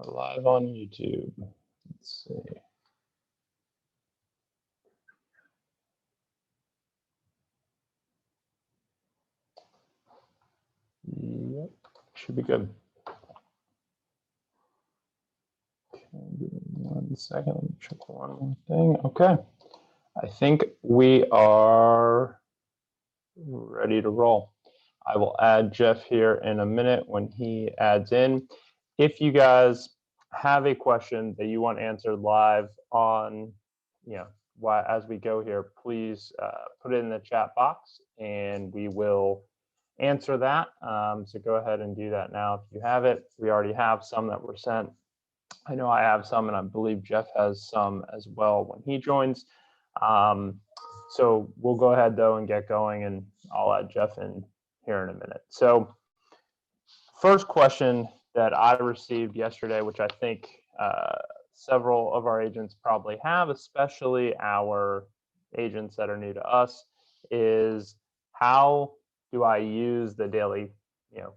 Live on YouTube. Let's see. Yep, should be good. Okay, give me 1 second. Let me check one more thing. Okay, I think we are ready to roll. I will add Jeff here in a minute when he adds in. If you guys have a question that you want answered live on, as we go here, please put it in the chat box and we will answer that. So go ahead and do that now if you have it. We already have some that were sent. I know I have some, and I believe Jeff has some as well when he joins. So we'll go ahead though and get going, and I'll add Jeff in here in a minute. So first question that I received yesterday, which I think several of our agents probably have, especially our agents that are new to us, is how do I use the daily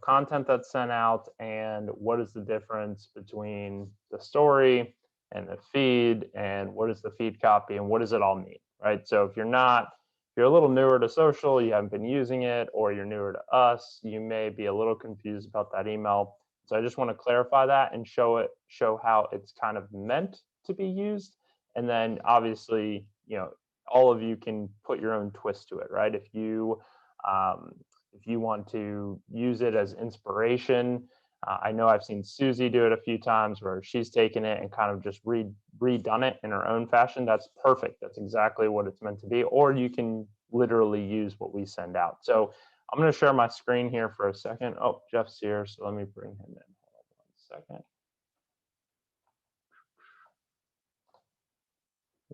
content that's sent out, and what is the difference between the story and the feed, and what is the feed copy, and what does it all mean, right? So if you're a little newer to social, you haven't been using it, or you're newer to us, you may be a little confused about that email. So I just want to clarify that and show how it's kind of meant to be used. And then obviously, all of you can put your own twist to it, right? If you want to use it as inspiration, I know I've seen Susie do it a few times where she's taken it and kind of just redone it in her own fashion. That's perfect. That's exactly what it's meant to be. Or you can literally use what we send out. So I'm going to share my screen here for a second. Oh, Jeff's here, so let me bring him in. Hold on 1 second.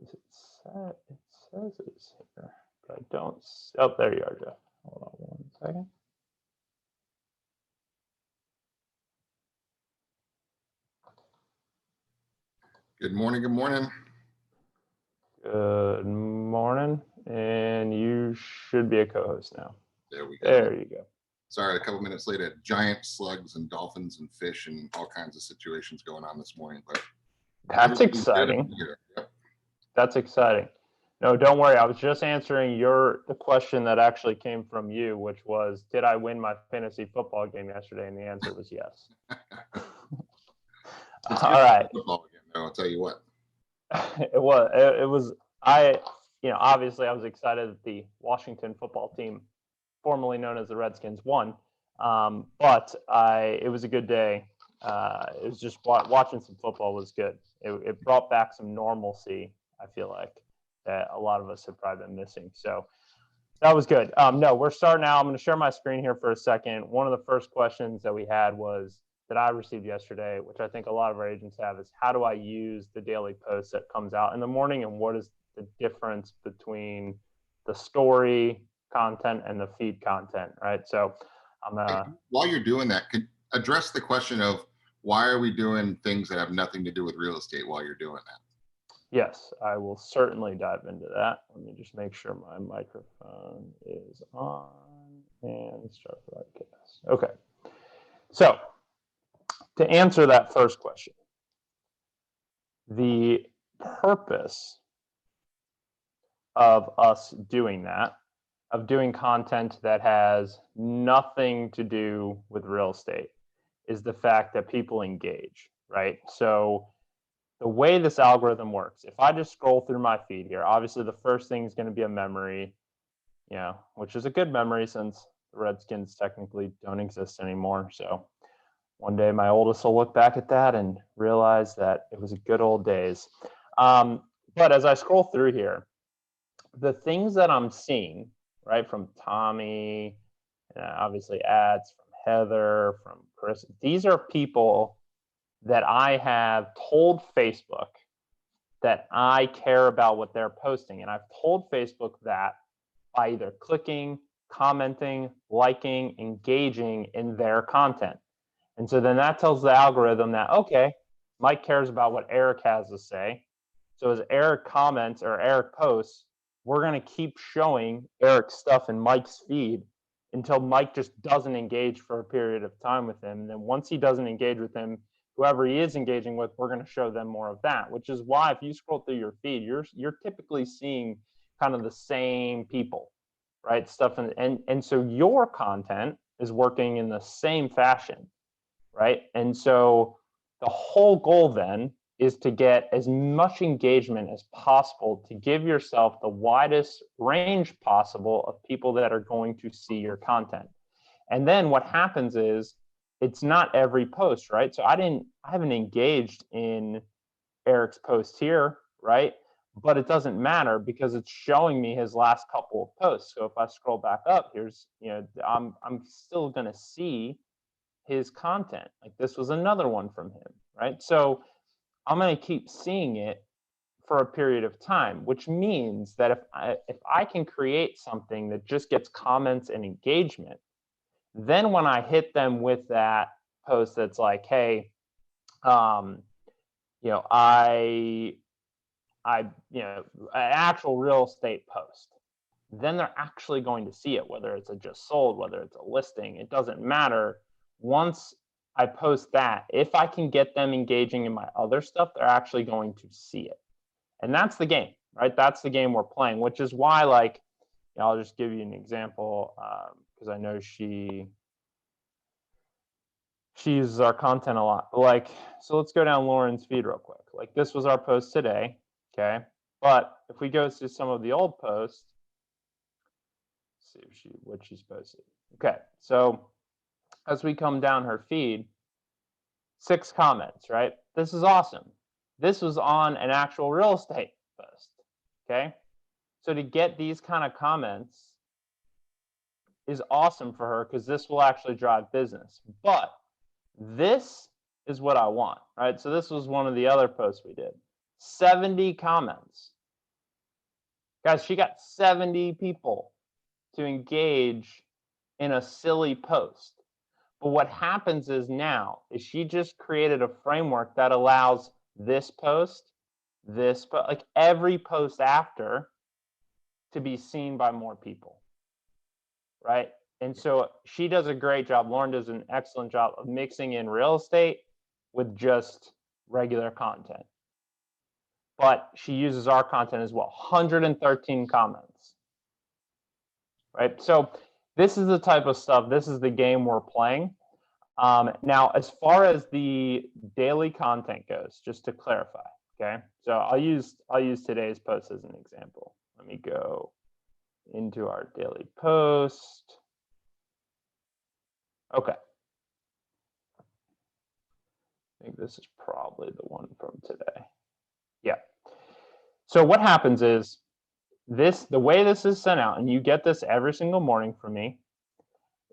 Is it set? It says it's here, but I don't. Oh, there you are, Jeff. Hold on 1 second. Good morning. Good morning. Good morning. And you should be a co-host now. There we go. There you go. Sorry, a couple minutes late. Giant slugs and dolphins and fish and all kinds of situations going on this morning. But that's exciting. Yep. That's exciting. No, don't worry. I was just answering the question that actually came from you, which was, did I win my fantasy football game yesterday? And the answer was yes. All right. Football game, though, I'll tell you what. It was. Obviously I was excited that the Washington football team, formerly known as the Redskins, won. But it was a good day. It was just watching some football was good. It brought back some normalcy, I feel like, that a lot of us have probably been missing. So that was good. No, we're starting now. I'm going to share my screen here for a second. One of the first questions that we had was that I received yesterday, which I think a lot of our agents have, is how do I use the daily post that comes out in the morning, and what is the difference between the story content and the feed content, right? So while you're doing that, could address the question of why are we doing things that have nothing to do with real estate while you're doing that? Yes, I will certainly dive into that. Let me just make sure my microphone is on and start broadcast. Okay. So to answer that first question, the purpose of us doing that, of doing content that has nothing to do with real estate, is the fact that people engage, right? So the way this algorithm works, if I just scroll through my feed here, obviously the first thing is going to be a memory, which is a good memory since the Redskins technically don't exist anymore. So one day my oldest will look back at that and realize that it was a good old days. But as I scroll through here, the things that I'm seeing, right, from Tommy, obviously ads from Heather, from Chris, these are people that I have told Facebook that I care about what they're posting. And I've told Facebook that by either clicking, commenting, liking, engaging in their content. And so then that tells the algorithm that, okay, Mike cares about what Eric has to say. So as Eric comments or Eric posts, we're going to keep showing Eric's stuff in Mike's feed until Mike just doesn't engage for a period of time with him. And then once he doesn't engage with him whoever he is engaging with, we're going to show them more of that, which is why if you scroll through your feed, you're typically seeing kind of the same people, right? Stuff and so your content is working in the same fashion, right? And so the whole goal then is to get as much engagement as possible to give yourself the widest range possible of people that are going to see your content. And then what happens is it's not every post, right? So I haven't engaged in Eric's post here, right? But it doesn't matter because it's showing me his last couple of posts. So if I scroll back up, here's, I'm still going to see his content. Like this was another one from him, right? So I'm going to keep seeing it for a period of time, which means that if I can create something that just gets comments and engagement, then when I hit them with that post that's like, hey, an actual real estate post, then they're actually going to see it, whether it's a just sold, whether it's a listing, it doesn't matter. Once I post that, if I can get them engaging in my other stuff, they're actually going to see it. And that's the game, right? That's the game we're playing, which is why, like, I'll just give you an example because I know she uses our content a lot. Like, so let's go down Lauren's feed real quick. Like this was our post today, okay? But if we go to some of the old posts, see what she's posted. Okay, so as we come down her feed, 6 comments, right? This is awesome. This was on an actual real estate post, okay? So to get these kind of comments is awesome for her because this will actually drive business. But this is what I want, right? So this was one of the other posts we did. 70 comments. Guys, she got 70 people to engage in a silly post. But what happens is now is she just created a framework that allows this post, like every post after to be seen by more people, right? And so she does a great job. Lauren does an excellent job of mixing in real estate with just regular content. But she uses our content as well. 113 comments, right? So this is the type of stuff, this is the game we're playing. Now, as far as the daily content goes, just to clarify, okay? So I'll use today's post as an example. Let me go into our daily post. Okay. I think this is probably the one from today. Yeah. So what happens is the way this is sent out, and you get this every single morning from me,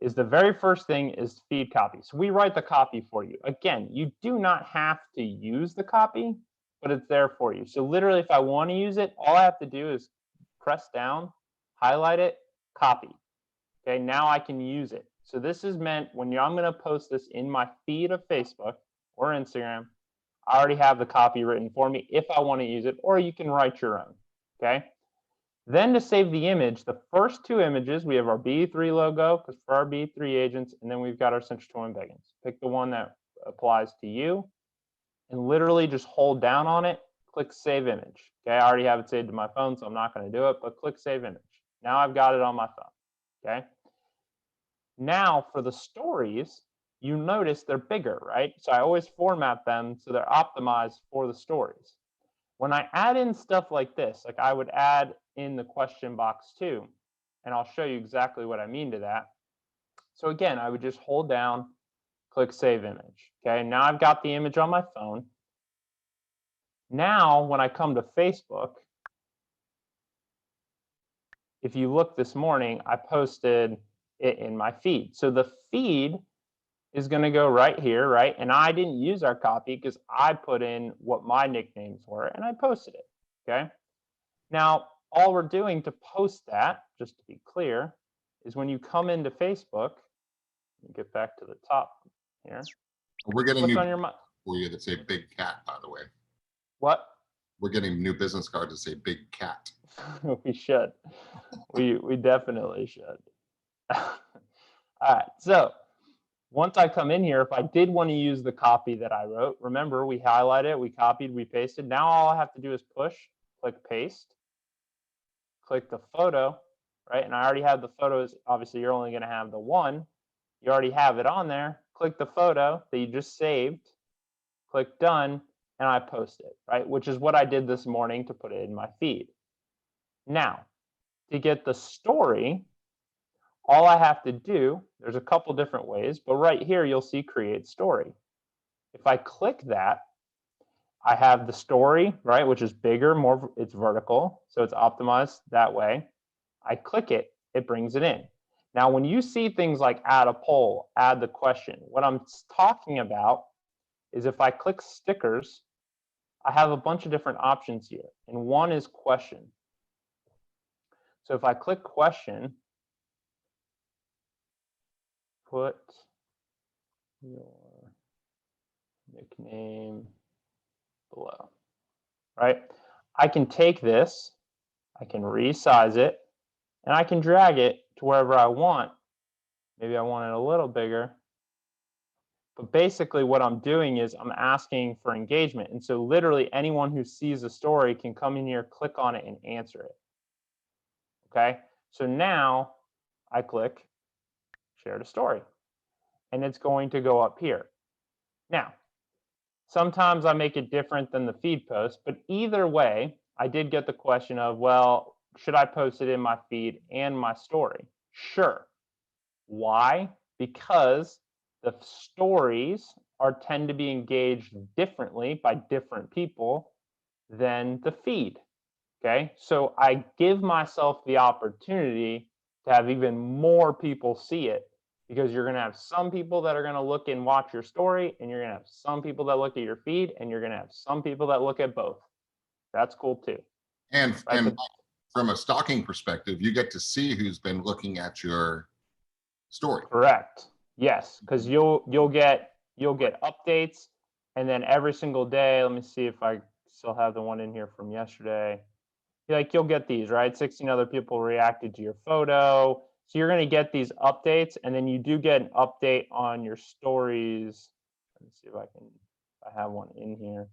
is the very first thing is feed copy. So we write the copy for you. Again, you do not have to use the copy, but it's there for you. So literally, if I want to use it, all I have to do is press down, highlight it, copy. Okay, now I can use it. So this is meant when I'm going to post this in my feed of Facebook or Instagram, I already have the copy written for me if I want to use it, or you can write your own, okay? Then to save the image, the first 2 images, we have our B3 logo because for our B3 agents, and then we've got our Century 21 Beggins. Pick the one that applies to you and literally just hold down on it, click Save Image. Okay, I already have it saved to my phone, so I'm not going to do it, but click Save Image. Now I've got it on my phone, okay? Now for the stories, you notice they're bigger, right? So I always format them so they're optimized for the stories. When I add in stuff like this, like I would add in the question box too, and I'll show you exactly what I mean to that. So again, I would just hold down, click Save Image. Okay, now I've got the image on my phone. Now, when I come to Facebook, if you look this morning, I posted it in my feed. So the feed is going to go right here, right? And I didn't use our copy because I put in what my nicknames were and I posted it, okay? Now, all we're doing to post that, just to be clear, is when you come into Facebook, you get back to the top here. We're getting Click new on your for you that say Big Cat, by the way. What? We're getting new business cards that say Big Cat. We should. We definitely should. All right, so Once I come in here, if I did want to use the copy that I wrote, remember we highlighted it, we copied, we pasted. Now all I have to do is push, click paste, click the photo, right? And I already have the photos. Obviously, you're only going to have the one. You already have it on there. Click the photo that you just saved, click done, and I post it, right? Which is what I did this morning to put it in my feed. Now, to get the story, all I have to do, there's a couple different ways, but right here you'll see create story. If I click that, I have the story, right, which is bigger, more, it's vertical, so it's optimized that way. I click it, it brings it in. Now, when you see things like add a poll, add the question, what I'm talking about is if I click stickers, I have a bunch of different options here, and one is question. So if I click question, put your nickname below, right? I can take this, I can resize it, and I can drag it to wherever I want. Maybe I want it a little bigger. But basically what I'm doing is I'm asking for engagement. And so literally anyone who sees the story can come in here, click on it, and answer it. Okay, so now I click share the story, and it's going to go up here. Now, sometimes I make it different than the feed post, but either way, I did get the question of, well, should I post it in my feed and my story? Sure. Why? Because the stories tend to be engaged differently by different people than the feed. Okay, so I give myself the opportunity to have even more people see it, because you're going to have some people that are going to look and watch your story, and you're going to have some people that look at your feed, and you're going to have some people that look at both. That's cool too. And, Right, and from a stalking perspective, you get to see who's been looking at your story. Correct. Yes, because you'll get updates, and then every single day, let me see if I still have the one in here from yesterday. Like you'll get these, right? 16 other people reacted to your photo. So you're going to get these updates, and then you do get an update on your stories. Let me see if I have one in here.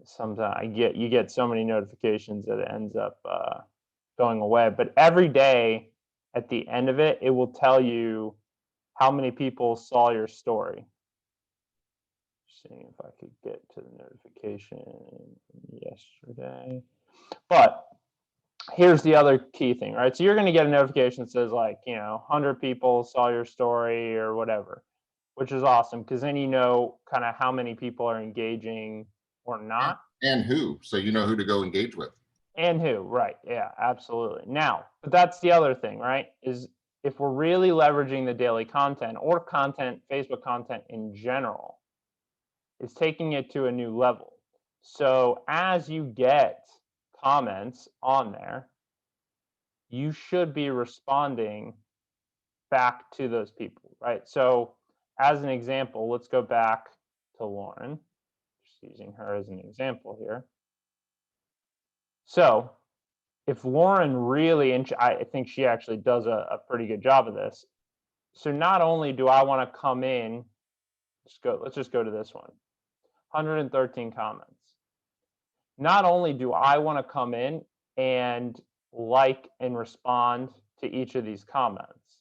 Sometimes you get so many notifications that it ends up going away. But every day at the end of it, it will tell you how many people saw your story. Seeing if I could get to the notification yesterday. But here's the other key thing, right? So you're going to get a notification that says, like, 100 people saw your story or whatever, which is awesome, because then you know kind of how many people are engaging or not. And who, so you know who to go engage with. And who, right? Yeah, absolutely. Now, but that's the other thing, right? Is if we're really leveraging the daily content or content, Facebook content in general, is taking it to a new level. So as you get comments on there, you should be responding back to those people, right? So as an example, let's go back to Lauren, just using her as an example here. So if Lauren really, and I think she actually does a pretty good job of this. So not only do I want to come in, let's just go to this one, 113 comments. Not only do I want to come in and like and respond to each of these comments,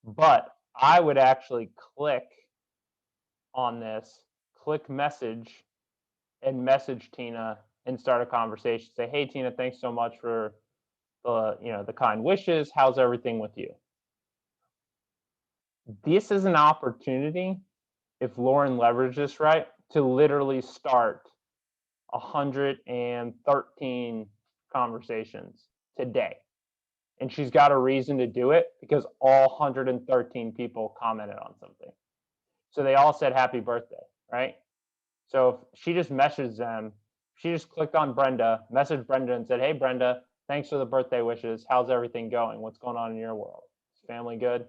but I would actually click on this, click message, and message Tina and start a conversation. Say, hey Tina, thanks so much for the kind wishes. How's everything with you? This is an opportunity, if Lauren leveraged this right, to literally start 113 conversations today. And she's got a reason to do it, because all 113 people commented on something. So they all said happy birthday, right? So if she just messaged them, she just clicked on Brenda, messaged Brenda and said, hey Brenda, thanks for the birthday wishes. How's everything going? What's going on in your world? Is family good?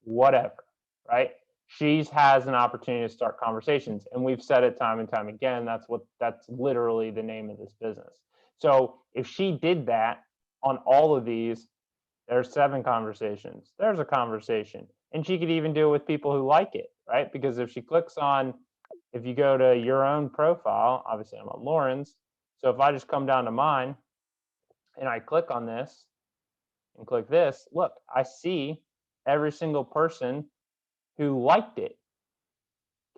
Whatever, right? She has an opportunity to start conversations, and we've said it time and time again. That's literally the name of this business. So if she did that on all of these, there's 7 conversations. There's a conversation. And she could even do it with people who like it, right? Because if she clicks on, if you go to your own profile, obviously I'm on Lauren's. So if I just come down to mine and I click on this and click this, look, I see every single person who liked it.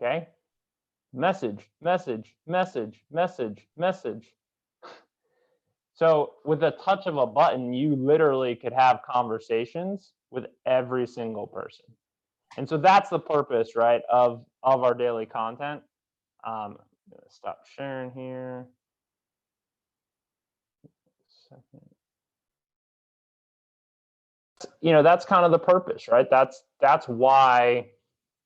Okay. Message, message, message, message, message. So with a touch of a button, you literally could have conversations with every single person. And so that's the purpose, right, of our daily content. I'm gonna stop sharing here. Second. You know, that's kind of the purpose, right? That's why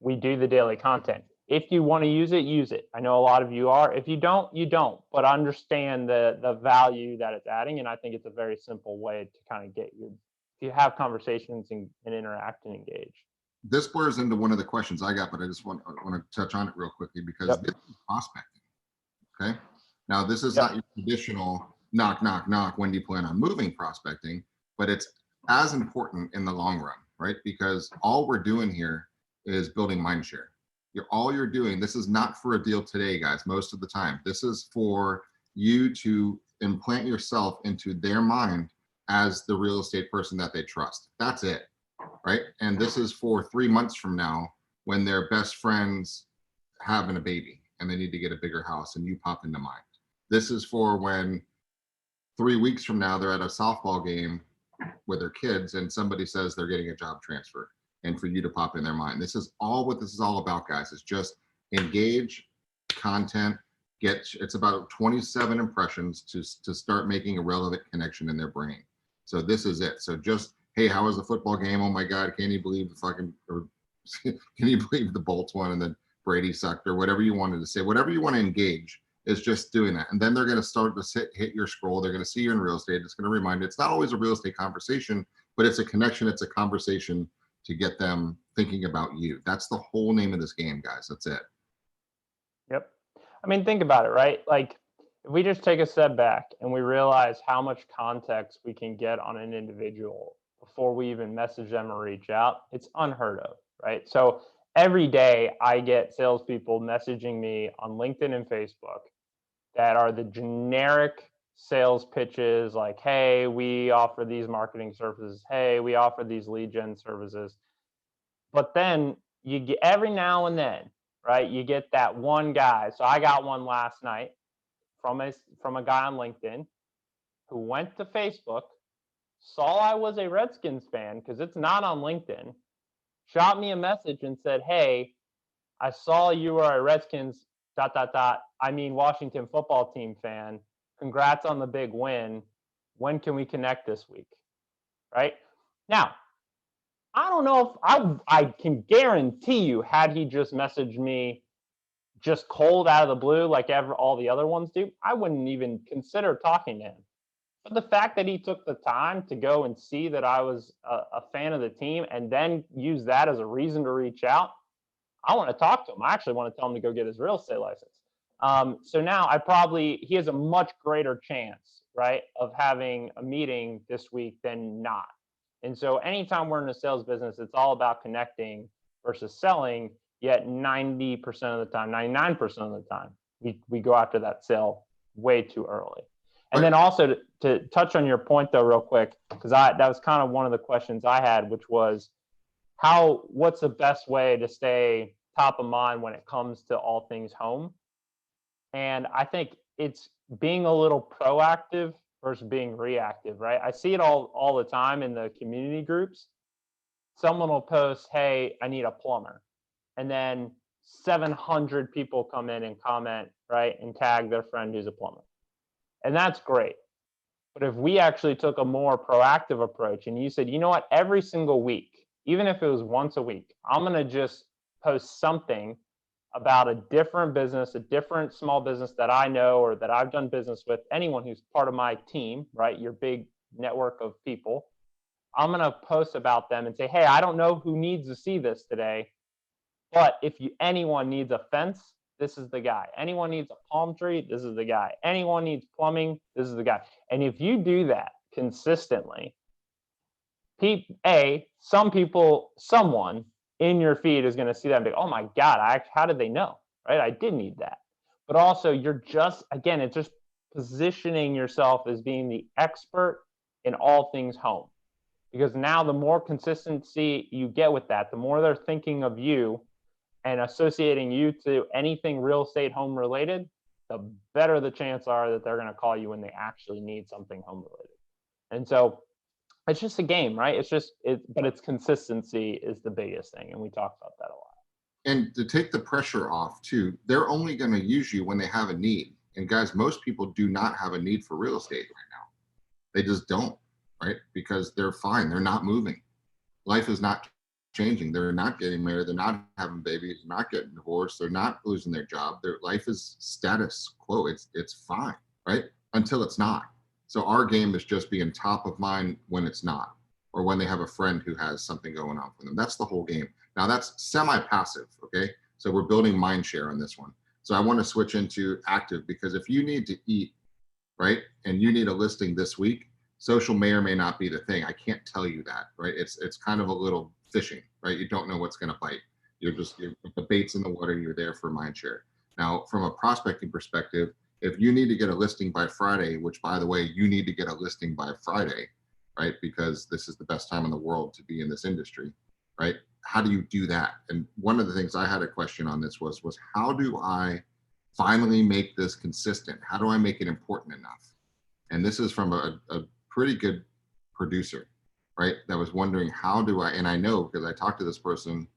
we do the daily content. If you want to use it, use it. I know a lot of you are. If you don't, you don't. But understand the value that it's adding, and I think it's a very simple way to kind of get you, if you have conversations and interact and engage. This blurs into one of the questions I got, but I just want to touch on it real quickly because Yep. this is prospecting. Okay. Now, this is Yep. not your traditional knock, knock, knock. When do you plan on moving prospecting? But it's as important in the long run, right? Because all we're doing here is building mind share. All you're doing, this is not for a deal today, guys, most of the time. This is for you to implant yourself into their mind as the real estate person that they trust. That's it, right? And this is for 3 months from now when their best friends having a baby and they need to get a bigger house and you pop into mind. This is for when 3 weeks from now they're at a softball game with their kids and somebody says they're getting a job transfer, and for you to pop in their mind. This is all what this is all about, guys. It's just engage, content, it's about 27 impressions to start making a relevant connection in their brain. So this is it. So just, hey, how was the football game? Oh my God, can you believe the fucking, or can you believe the Bolts won and then Brady sucked, or whatever you wanted to say, whatever you want to engage is just doing that. And then they're going to start to hit your scroll. They're going to see you're in real estate. It's going to remind you, it's not always a real estate conversation, but it's a connection. It's a conversation to get them thinking about you. That's the whole name of this game, guys. That's it. Yep. I mean, think about it, right? Like, if we just take a step back and we realize how much context we can get on an individual before we even message them or reach out, it's unheard of, right? So every day I get salespeople messaging me on LinkedIn and Facebook that are the generic sales pitches like, hey, we offer these marketing services. Hey, we offer these lead gen services. But then you get every now and then, right? You get that one guy. So I got one last night from a guy on LinkedIn who went to Facebook, saw I was a Redskins fan because it's not on LinkedIn, shot me a message and said, hey, I saw you were a Redskins ... I mean Washington football team fan. Congrats on the big win. When can we connect this week? Right? Now, I don't know if I can guarantee you, had he just messaged me just cold out of the blue like all the other ones do, I wouldn't even consider talking to him. But the fact that he took the time to go and see that I was a fan of the team and then use that as a reason to reach out, I want to talk to him. I actually want to tell him to go get his real estate license. So now he has a much greater chance, right, of having a meeting this week than not. And so anytime we're in a sales business, it's all about connecting versus selling, yet 90% of the time, 99% of the time, we go after that sale way too early. And then also to touch on your point though, real quick, because that was kind of one of the questions I had, which was what's the best way to stay top of mind when it comes to all things home? And I think it's being a little proactive versus being reactive, right? I see it all the time in the community groups. Someone will post, hey, I need a plumber. And then 700 people come in and comment, right, and tag their friend who's a plumber. And that's great. But if we actually took a more proactive approach and you said, you know what, every single week, even if it was once a week, I'm going to just post something about a different business, a different small business that I know or that I've done business with, anyone who's part of my team, right, your big network of people, I'm going to post about them and say, hey, I don't know who needs to see this today, but if anyone needs a fence, this is the guy. Anyone needs a palm tree, this is the guy. Anyone needs plumbing, this is the guy. And if you do that consistently, someone in your feed is going to see that and be, oh my God, how did they know? Right? I did need that. But also, you're just, again, it's just positioning yourself as being the expert in all things home. Because now the more consistency you get with that, the more they're thinking of you and associating you to anything real estate home related, the better the chance are that they're going to call you when they actually need something home related. And so it's just a game, right? But it's consistency is the biggest thing. And we talk about that a lot. And to take the pressure off too, they're only going to use you when they have a need. And guys, most people do not have a need for real estate right now. They just don't, right? Because they're fine. They're not moving. Life is not changing. They're not getting married. They're not having babies. They're not getting divorced. They're not losing their job. Their life is status quo. It's fine, right? Until it's not. So our game is just being top of mind when it's not, or when they have a friend who has something going on for them. That's the whole game. Now that's semi-passive, okay? So we're building mind share on this one. So I want to switch into active, because if you need to eat, right, and you need a listing this week, social may or may not be the thing. I can't tell you that, right? It's kind of a little fishing, right? You don't know what's going to bite. The bait's in the water, you're there for mind share. Now, from a prospecting perspective, if you need to get a listing by Friday, which by the way, you need to get a listing by Friday, right? Because this is the best time in the world to be in this industry, right? How do you do that? And one of the things I had a question on this was how do I finally make this consistent? How do I make it important enough? And this is from a pretty good producer, right? That was wondering how do I, and I know because I talk to this person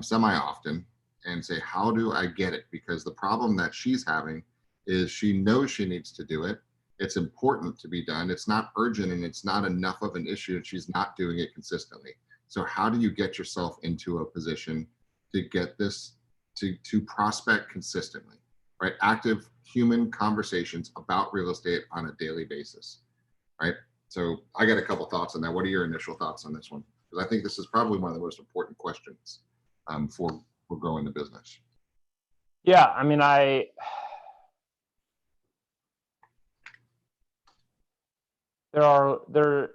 semi-often and say, how do I get it? Because the problem that she's having is she knows she needs to do it. It's important to be done. It's not urgent and it's not enough of an issue and she's not doing it consistently. So how do you get yourself into a position to get this to prospect consistently, right? Active human conversations about real estate on a daily basis, right? So I got a couple thoughts on that. What are your initial thoughts on this one? Because I think this is probably one of the most important questions for growing the business. Yeah, I mean, there's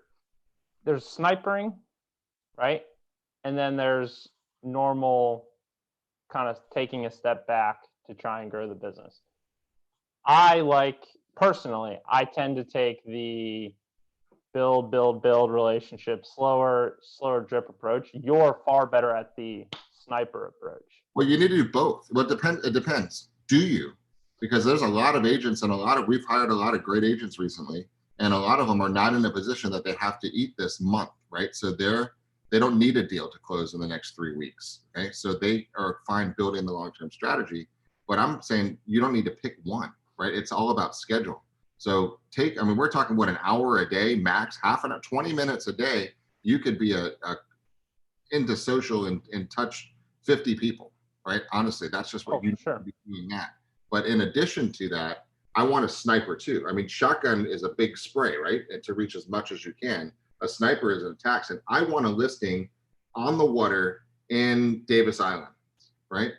snipering, right? And then there's normal kind of taking a step back to try and grow the business. Personally, I tend to take the build relationship, slower drip approach. You're far better at the sniper approach. Well, you need to do both. Well, it depends. Do you? Because there's a lot of agents and we've hired a lot of great agents recently, and a lot of them are not in a position that they have to eat this month, right? So they don't need a deal to close in the next 3 weeks, okay? So they are fine building the long-term strategy, but I'm saying you don't need to pick one, right? It's all about schedule. So we're talking an hour a day, max, 20 minutes a day. You could be into social and touch 50 people, right? Honestly, that's just what you need to be doing that. But in addition to that, I want a sniper too. I mean, shotgun is a big spray, right? And to reach as much as you can. A sniper is an attack. And I want a listing on the water in Davis Island, right?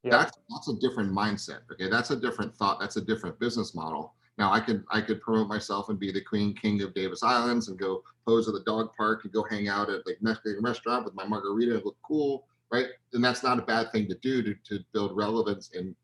Yeah. That's a different mindset. Okay, that's a different thought. That's a different business model. Now I could promote myself and be the king of Davis Islands and go pose at the dog park and go hang out at like Mexican restaurant with my margarita and look cool, right? And that's not a bad thing to do to build relevance and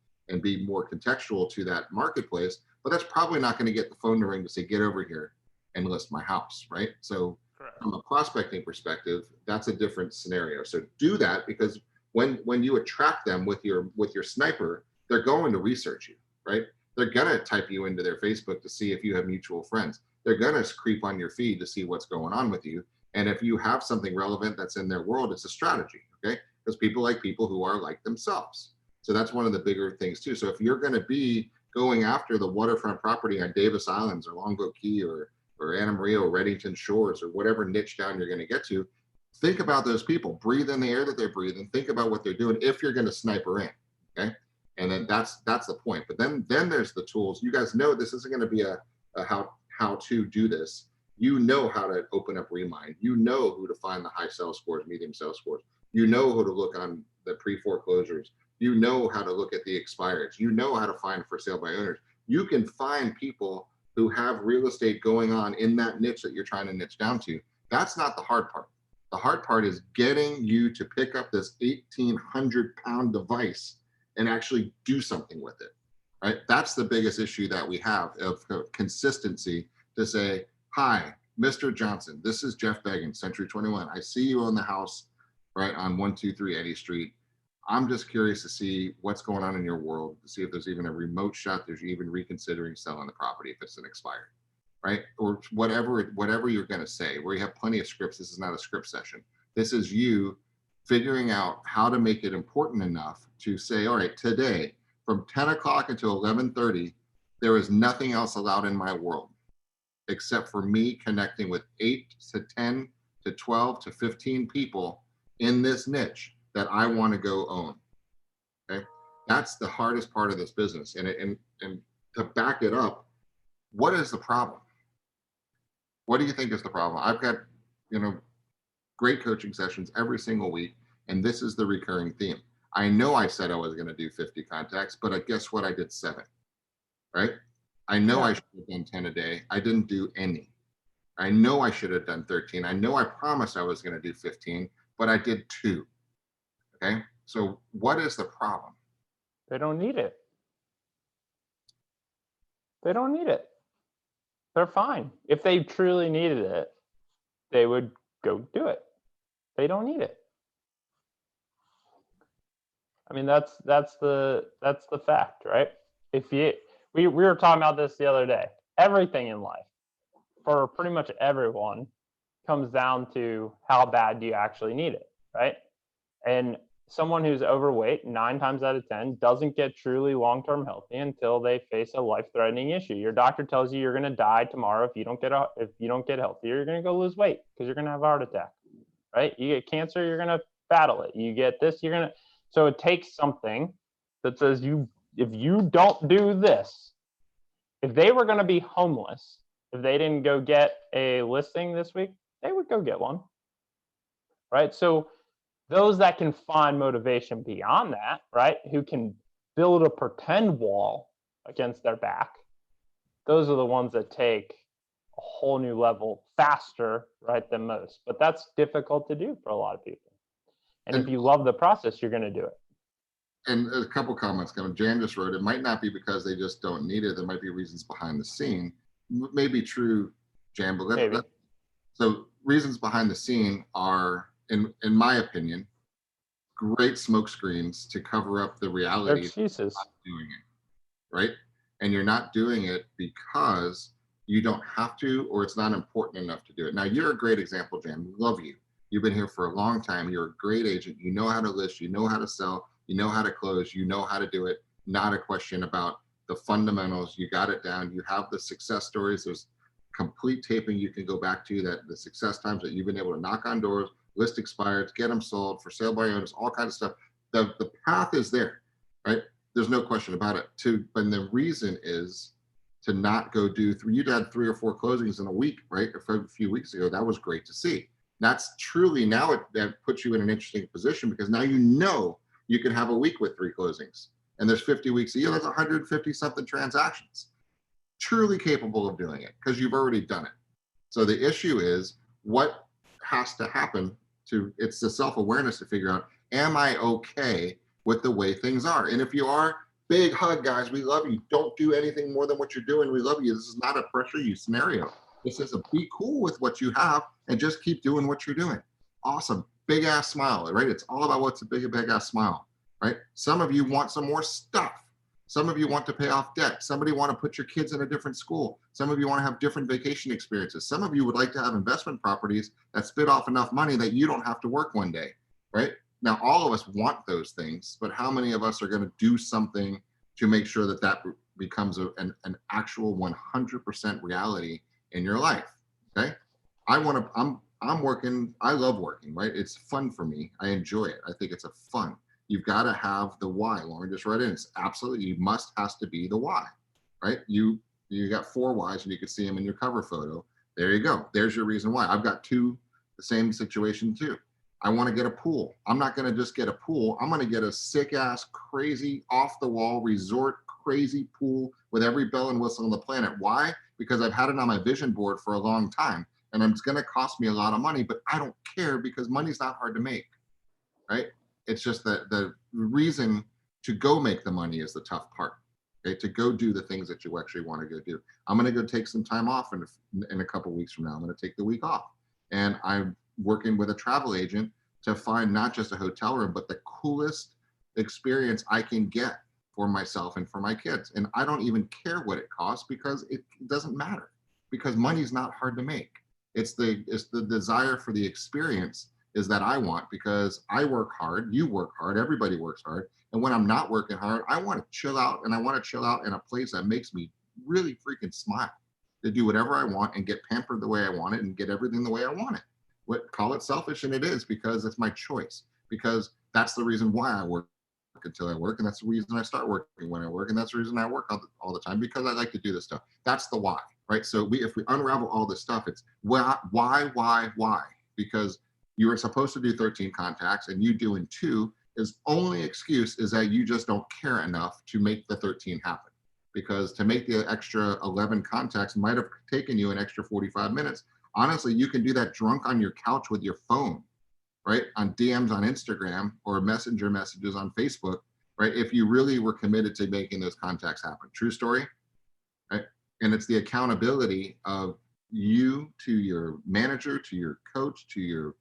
be more contextual to that marketplace. But that's probably not going to get the phone to ring to say, get over here and list my house, right? So from a prospecting perspective, that's a different scenario. So do that, because when you attract them with your sniper, they're going to research you, right? They're gonna type you into their Facebook to see if you have mutual friends. They're gonna creep on your feed to see what's going on with you. And if you have something relevant that's in their world, it's a strategy, okay? Because people like people who are like themselves. So that's one of the bigger things too. So if you're gonna be going after the waterfront property on Davis Islands or Longboat Key or Anna Maria or Reddington Shores or whatever niche down you're gonna get to, think about those people. Breathe in the air that they're breathing. Think about what they're doing if you're gonna sniper in, okay? And then that's the point. But then there's the tools. You guys know this isn't going to be a how to do this. You know how to open up Remind. You know who to find the high sales scores, medium sales scores. You know who to look on the pre-foreclosures. You know how to look at the expireds. You know how to find for sale by owners. You can find people who have real estate going on in that niche that you're trying to niche down to. That's not the hard part. The hard part is getting you to pick up this 1,800-pound device and actually do something with it, right? That's the biggest issue that we have of consistency to say, hi, Mr. Johnson, this is Jeff Beggin, Century 21. I see you on the house, right, on 123 Eddy Street. I'm just curious to see what's going on in your world, to see if there's even a remote shot, there's even reconsidering selling the property if it's an expired, right? Or whatever you're going to say, where you have plenty of scripts. This is not a script session. This is you figuring out how to make it important enough to say, all right, today from 10 o'clock until 11:30, there is nothing else allowed in my world except for me connecting with 8 to 10 to 12 to 15 people in this niche that I want to go own. Okay, that's the hardest part of this business. And to back it up, what is the problem? What do you think is the problem? I've got, great coaching sessions every single week, and this is the recurring theme. I know I said I was going to do 50 contacts, but I guess what? I did 7, right? I know I should have done 10 a day. I didn't do any. I know I should have done 13. I know I promised I was going to do 15, but I did 2. Okay. So what is the problem? They don't need it. They don't need it. They're fine. If they truly needed it, they would go do it. They don't need it. I mean, that's the fact, right? We were talking about this the other day. Everything in life, for pretty much everyone, comes down to how bad do you actually need it, right? And someone who's overweight 9 times out of 10 doesn't get truly long-term healthy until they face a life-threatening issue. Your doctor tells you you're going to die tomorrow if you don't get healthy. You're going to go lose weight because you're going to have a heart attack, right? You get cancer, you're going to battle it. You get this, you're going to. So it takes something that says if you don't do this, if they were going to be homeless, if they didn't go get a listing this week, they would go get one, right? So those that can find motivation beyond that, right, who can build a pretend wall against their back, those are the ones that take a whole new level faster, right, than most. But that's difficult to do for a lot of people. And if you love the process, you're going to do it. And a couple comments coming. Jan just wrote, it might not be because they just don't need it. There might be reasons behind the scene. Maybe true, Jan, but so reasons behind the scene are, in my opinion, great smoke screens to cover up the reality of not doing it, right? And you're not doing it because you don't have to, or it's not important enough to do it. Now, you're a great example, Jan. We love you. You've been here for a long time. You're a great agent. You know how to list. You know how to sell. You know how to close. You know how to do it. Not a question about the fundamentals. You got it down. You have the success stories. There's complete taping you can go back to, that the success times that you've been able to knock on doors, list expireds, get them sold, for sale by owners, all kinds of stuff. The path is there, right? There's no question about it. But the reason is to not go do you'd had 3 or 4 closings in a week, right? A few weeks ago. That was great to see. That's truly, now that puts you in an interesting position, because now you can have a week with 3 closings, and there's 50 weeks a year. That's 150 something transactions. Truly capable of doing it because you've already done it. So the issue is, what has to happen it's the self-awareness to figure out, am I okay with the way things are? And if you are, big hug, guys. We love you. Don't do anything more than what you're doing. We love you. This is not a pressure you scenario. This is a be cool with what you have and just keep doing what you're doing. Awesome. Big ass smile, right? It's all about what's a big ass smile, right? Some of you want some more stuff. Some of you want to pay off debt. Somebody want to put your kids in a different school. Some of you want to have different vacation experiences. Some of you would like to have investment properties that spit off enough money that you don't have to work one day, right? Now, all of us want those things, but how many of us are going to do something to make sure that that becomes an actual 100% reality in your life? Okay. I'm working. I love working, right? It's fun for me. I enjoy it. I think it's a fun. You've got to have the why. Lauren just read it. It's absolutely, has to be the why, right? You got 4 whys, and you can see them in your cover photo. There you go. There's your reason why. I've got 2, the same situation too. I want to get a pool. I'm not going to just get a pool. I'm going to get a sick ass, crazy, off the wall resort, crazy pool with every bell and whistle on the planet. Why? Because I've had it on my vision board for a long time. and it's going to cost me a lot of money, but I don't care because money's not hard to make, right? It's just that the reason to go make the money is the tough part. Okay, to go do the things that you actually want to go do. I'm going to go take some time off in a couple weeks from now. I'm going to take the week off, and I'm working with a travel agent to find not just a hotel room, but the coolest experience I can get for myself and for my kids. And I don't even care what it costs because it doesn't matter, because money's not hard to make. It's the desire for the experience is that I want, because I work hard, you work hard, everybody works hard. And when I'm not working hard, I want to chill out, and I want to chill out in a place that makes me really freaking smile, to do whatever I want and get pampered the way I want it and get everything the way I want it. Call it selfish, and it is, because it's my choice, because that's the reason why I work until I work, and that's the reason I start working when I work, and that's the reason I work all the time, because I like to do this stuff. That's the why, right? So if we unravel all this stuff, it's why? Because you were supposed to do 13 contacts, and you doing 2 is only excuse is that you just don't care enough to make the 13 happen. Because to make the extra 11 contacts might have taken you an extra 45 minutes. Honestly, you can do that drunk on your couch with your phone, right? On DMs on Instagram or messenger messages on Facebook, right? If you really were committed to making those contacts happen. True story, right? And it's the accountability of you to your manager, to your coach, to your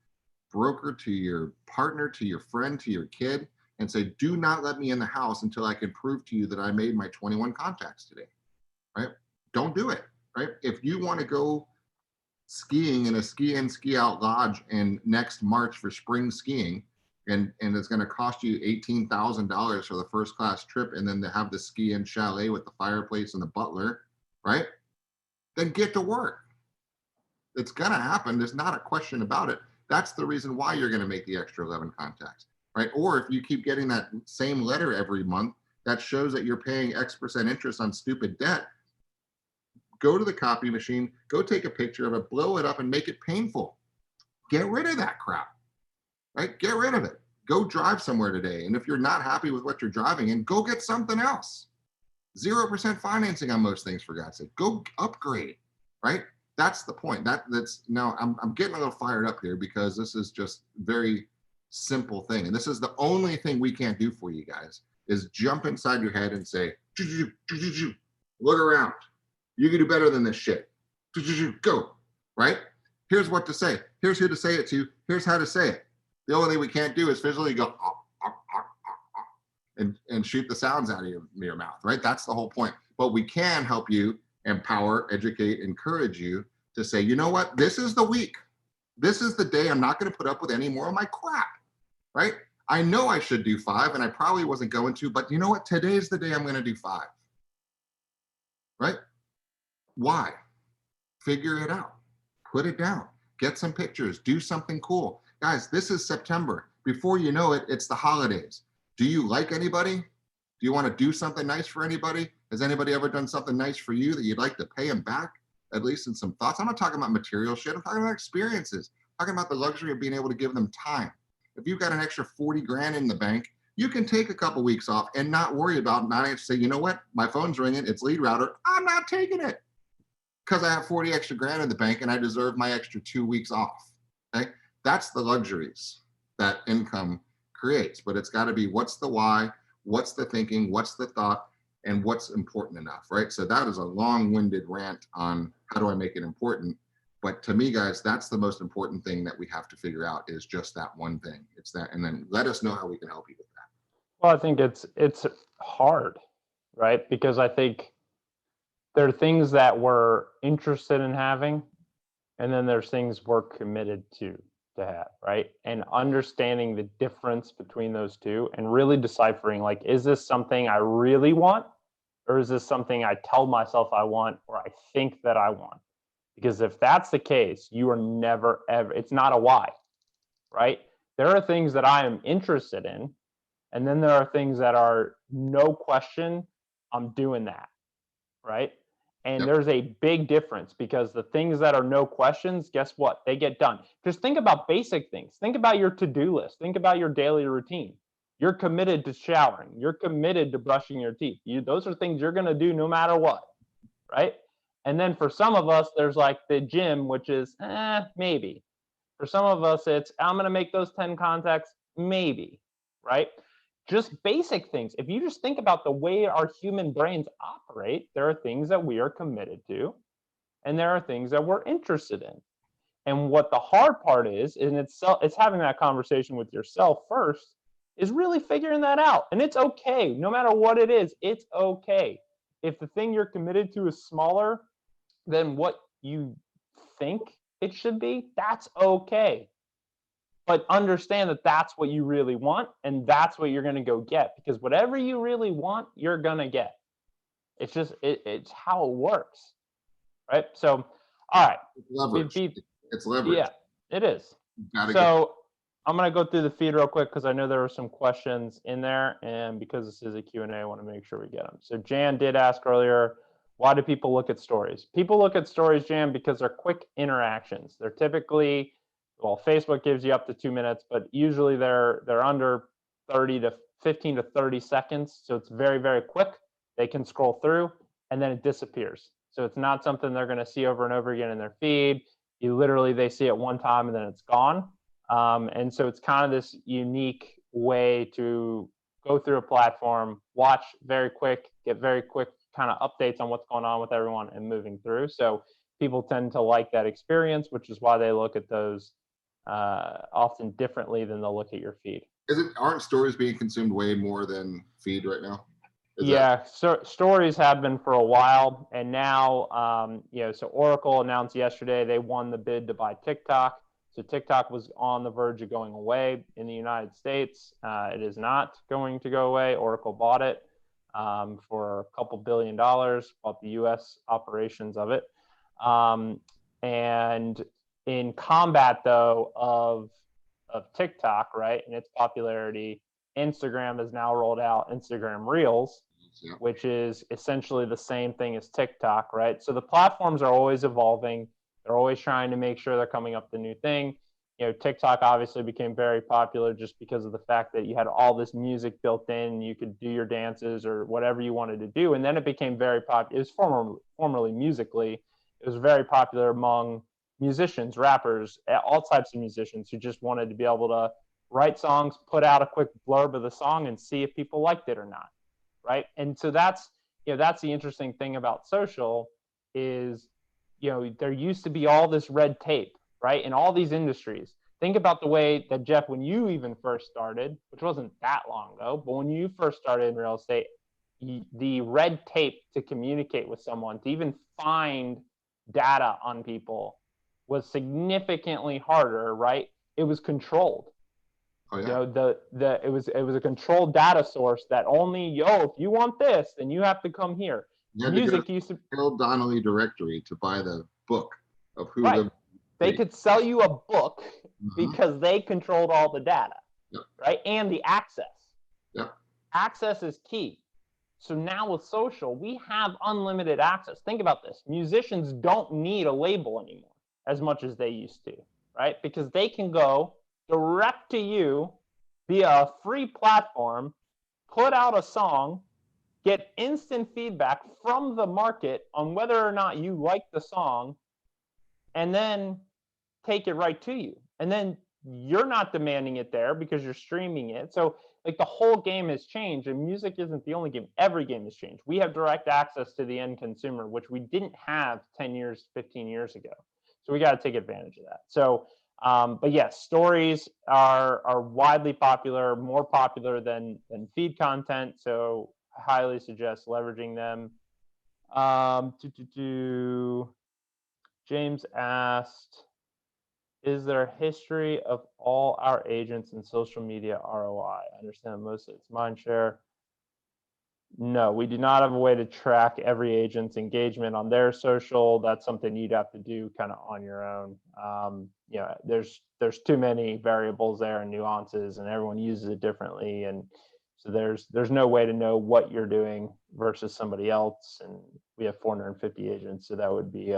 broker, to your partner, to your friend, to your kid, and say, do not let me in the house until I can prove to you that I made my 21 contacts today, right? Don't do it, right? If you want to go skiing in a ski in, ski out lodge in next March for spring skiing, and it's going to cost you $18,000 for the first class trip, and then to have the ski in chalet with the fireplace and the butler, right? Then get to work. It's going to happen. There's not a question about it. That's the reason why you're going to make the extra 11 contacts, right? Or if you keep getting that same letter every month that shows that you're paying X% interest on stupid debt, go to the copy machine, go take a picture of it, blow it up, and make it painful. Get rid of that crap, right? Get rid of it. Go drive somewhere today. And if you're not happy with what you're driving in, go get something else. 0% financing on most things, for God's sake. Go upgrade, right? That's the point. That's now I'm getting a little fired up here because this is just very simple thing. And this is the only thing we can't do for you guys is jump inside your head and say, look around. You can do better than this shit. Go, right? Here's what to say. Here's who to say it to. Here's how to say it. The only thing we can't do is physically go and shoot the sounds out of your mouth, right? That's the whole point. But we can help you empower, educate, encourage you to say, you know what? This is the week. This is the day I'm not going to put up with any more of my crap, right? I know I should do 5, and I probably wasn't going to, but you know what? Today's the day I'm going to do 5, right? Why? Figure it out. Put it down. Get some pictures. Do something cool. Guys, this is September. Before you know it, it's the holidays. Do you like anybody? Do you want to do something nice for anybody? Has anybody ever done something nice for you that you'd like to pay them back, at least in some thoughts? I'm not talking about material shit. I'm talking about experiences. I'm talking about the luxury of being able to give them time. If you've got an extra 40 grand in the bank, you can take a couple weeks off and not worry about not having to say, you know what? My phone's ringing. It's lead router. I'm not taking it because I have 40 extra grand in the bank and I deserve my extra 2 weeks off. Okay. That's the luxuries that income creates, but it's got to be what's the why, what's the thinking, what's the thought, and what's important enough, right? So that is a long-winded rant on how do I make it important. But to me, guys, that's the most important thing that we have to figure out is just that one thing. It's that, and then let us know how we can help you with that. Well, I think it's hard, right? Because I think there are things that we're interested in having, and then there's things we're committed to have, right? And understanding the difference between those two and really deciphering, like, is this something I really want, or is this something I tell myself I want, or I think that I want? Because if that's the case, you are never, ever, it's not a why, right? There are things that I am interested in, and then there are things that are no question, I'm doing that, right? And there's a big difference because the things that are no questions, guess what? They get done. Just think about basic things. Think about your to-do list. Think about your daily routine. You're committed to showering. You're committed to brushing your teeth. Those are things you're going to do no matter what, right? And then for some of us, there's like the gym, which is maybe. For some of us, it's I'm going to make those 10 contacts, maybe, right? Just basic things. If you just think about the way our human brains operate, there are things that we are committed to, and there are things that we're interested in. And what the hard part is, and it's having that conversation with yourself first, is really figuring that out. And it's okay, no matter what it is, it's okay. If the thing you're committed to is smaller than what you think it should be, that's okay. But understand that that's what you really want, and that's what you're going to go get, because whatever you really want, you're going to get. It's just it's how it works, right? So, all right, It's leverage. It's leverage. yeah, it is. Gotta So I'm going to go through the feed real quick because I know there were some questions in there, and because this is a Q&A, I want to make sure we get them. So Jan did ask earlier, why do people look at stories? People look at stories, Jan, because they're quick interactions. They're typically, well, Facebook gives you up to 2 minutes, but usually they're under 15 to 30 seconds. So it's very, very quick. They can scroll through and then it disappears. So it's not something they're going to see over and over again in their feed. They see it one time and then it's gone. And so it's kind of this unique way to go through a platform, watch very quick, get very quick kind of updates on what's going on with everyone and moving through. So people tend to like that experience, which is why they look at those often differently than they'll look at your feed. Aren't stories being consumed way more than feed right now? So stories have been for a while, and now, so Oracle announced yesterday they won the bid to buy TikTok. So TikTok was on the verge of going away in the United States. It is not going to go away. Oracle bought it for a couple $2 billion, bought the U.S. operations of it. And in combat, though, of TikTok, right, and its popularity, Instagram has now rolled out Instagram Reels, which is essentially the same thing as TikTok, right? So the platforms are always evolving. They're always trying to make sure they're coming up with a new thing. TikTok obviously became very popular just because of the fact that you had all this music built in. You could do your dances or whatever you wanted to do. And then it became very popular. It was formerly Musical.ly. It was very popular among musicians, rappers, all types of musicians who just wanted to be able to write songs, put out a quick blurb of the song and see if people liked it or not, right? And so that's the interesting thing about social is, there used to be all this red tape, right? In all these industries. Think about the way that, Jeff, when you even first started, which wasn't that long ago, but when you first started in real estate, the red tape to communicate with someone, to even find data on people was significantly harder, right? It was controlled. Oh, yeah. It was a controlled data source that only, if you want this, then you have to come here. Music used to Bill Donnelly directory to buy the book of who right. They could sell you a book because they controlled all the data, right? And the access. Yep. Access is key. So now with social, we have unlimited access. Think about this. Musicians don't need a label anymore as much as they used to, right? Because they can go direct to you via a free platform, put out a song, get instant feedback from the market on whether or not you like the song, and then take it right to you. And then you're not demanding it there because you're streaming it. So like the whole game has changed, and music isn't the only game. Every game has changed. We have direct access to the end consumer, which we didn't have 10 years, 15 years ago. So we got to take advantage of that. So, but yes, stories are widely popular, more popular than feed content. So I highly suggest leveraging them. James asked, is there a history of all our agents in social media ROI? I understand mostly it's Mindshare. No, we do not have a way to track every agent's engagement on their social. That's something you'd have to do kind of on your own. There's too many variables there and nuances, and everyone uses it differently. And so there's no way to know what you're doing versus somebody else. And we have 450 agents, so that would be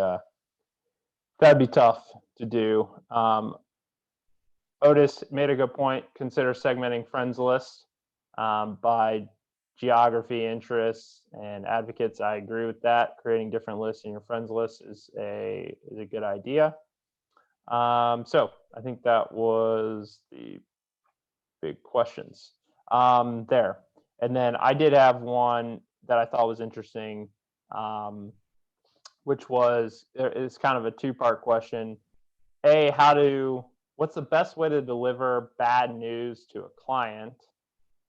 that'd be tough to do. Otis made a good point. Consider segmenting friends list by geography, interests, and advocates, I agree with that. Creating different lists in your friends list is a good idea. So I think that was the big questions there. And then I did have one that I thought was interesting, which was, it's kind of a two-part question. What's the best way to deliver bad news to a client?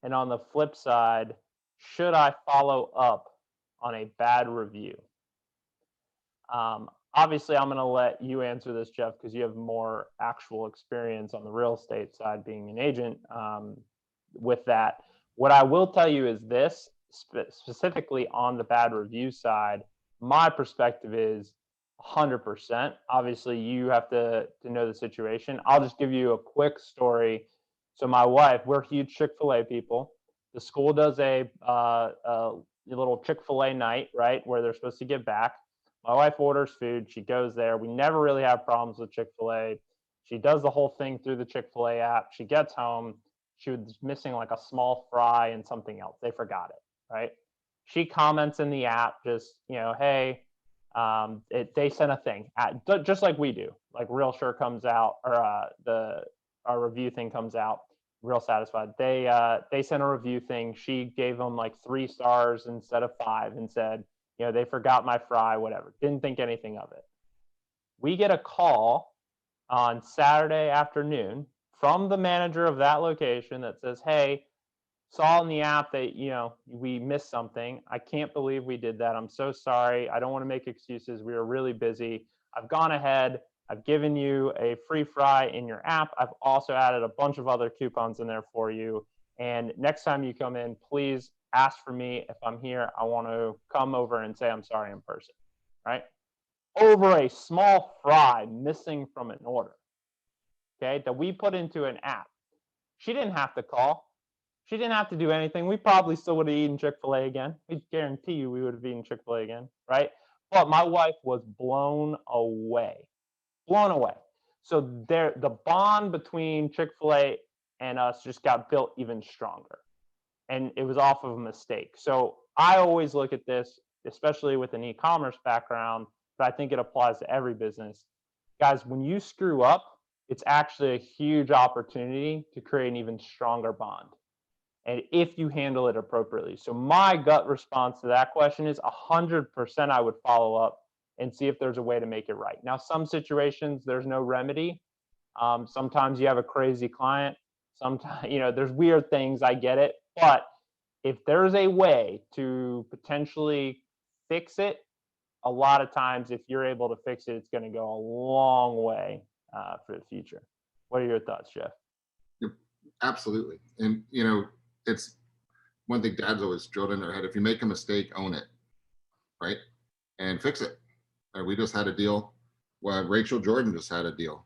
And on the flip side, should I follow up on a bad review? Obviously, I'm going to let you answer this, Jeff, because you have more actual experience on the real estate side, being an agent with that. What I will tell you is this, specifically on the bad review side, my perspective is 100%. Obviously, you have to know the situation. I'll just give you a quick story. So my wife, we're huge Chick-fil-A people. The school does a little Chick-fil-A night, right, where they're supposed to give back. My wife orders food. She goes there. We never really have problems with Chick-fil-A. She does the whole thing through the Chick-fil-A app. She gets home. She was missing like a small fry and something else. They forgot it, right? She comments in the app, just, hey, they sent a thing, just like we do. Like RealSure comes out, or our review thing comes out. Real Satisfied. They sent a review thing. She gave them like 3 stars instead of 5 and said, they forgot my fry, whatever. Didn't think anything of it. We get a call on Saturday afternoon from the manager of that location that says, hey, saw in the app that, we missed something. I can't believe we did that. I'm so sorry. I don't want to make excuses. We were really busy. I've gone ahead. I've given you a free fry in your app. I've also added a bunch of other coupons in there for you. And next time you come in, please ask for me. If I'm here, I want to come over and say I'm sorry in person, right? Over a small fry missing from an order, okay, that we put into an app. She didn't have to call. She didn't have to do anything. We probably still would have eaten Chick-fil-A again. We guarantee you we would have eaten Chick-fil-A again, right? But my wife was blown away. Blown away. So the bond between Chick-fil-A and us just got built even stronger. And it was off of a mistake. So I always look at this, especially with an e-commerce background, but I think it applies to every business. Guys, when you screw up, it's actually a huge opportunity to create an even stronger bond. And if you handle it appropriately. So my gut response to that question is 100% I would follow up and see if there's a way to make it right. Now, some situations, there's no remedy. Sometimes you have a crazy client. Sometimes, there's weird things, I get it. But if there's a way to potentially fix it, a lot of times, if you're able to fix it, it's going to go a long way for the future. What are your thoughts, Jeff? Absolutely. And, it's one thing dads always drilled in their head. If you make a mistake, own it, right? And fix it. We just had a deal. Well, Rachel Jordan just had a deal.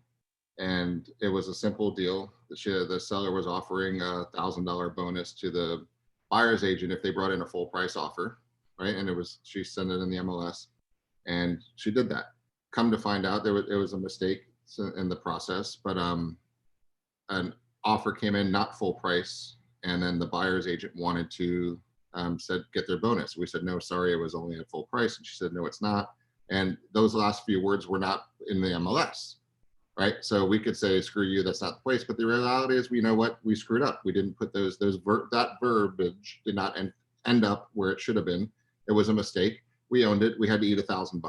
And it was a simple deal. The seller was offering a $1,000 bonus to the buyer's agent if they brought in a full price offer, right? And she sent it in the MLS, and she did that. Come to find out, it was a mistake in the process, but an offer came in not full price, and then the buyer's agent wanted to said get their bonus. We said no, sorry, it was only at full price, and she said no, it's not. And those last few words were not in the MLS. Right. So we could say, screw you, that's not the place. But the reality is, we know what, we screwed up. We didn't put that verbiage did not end up where it should have been. It was a mistake. We owned it. We had to eat $1,000,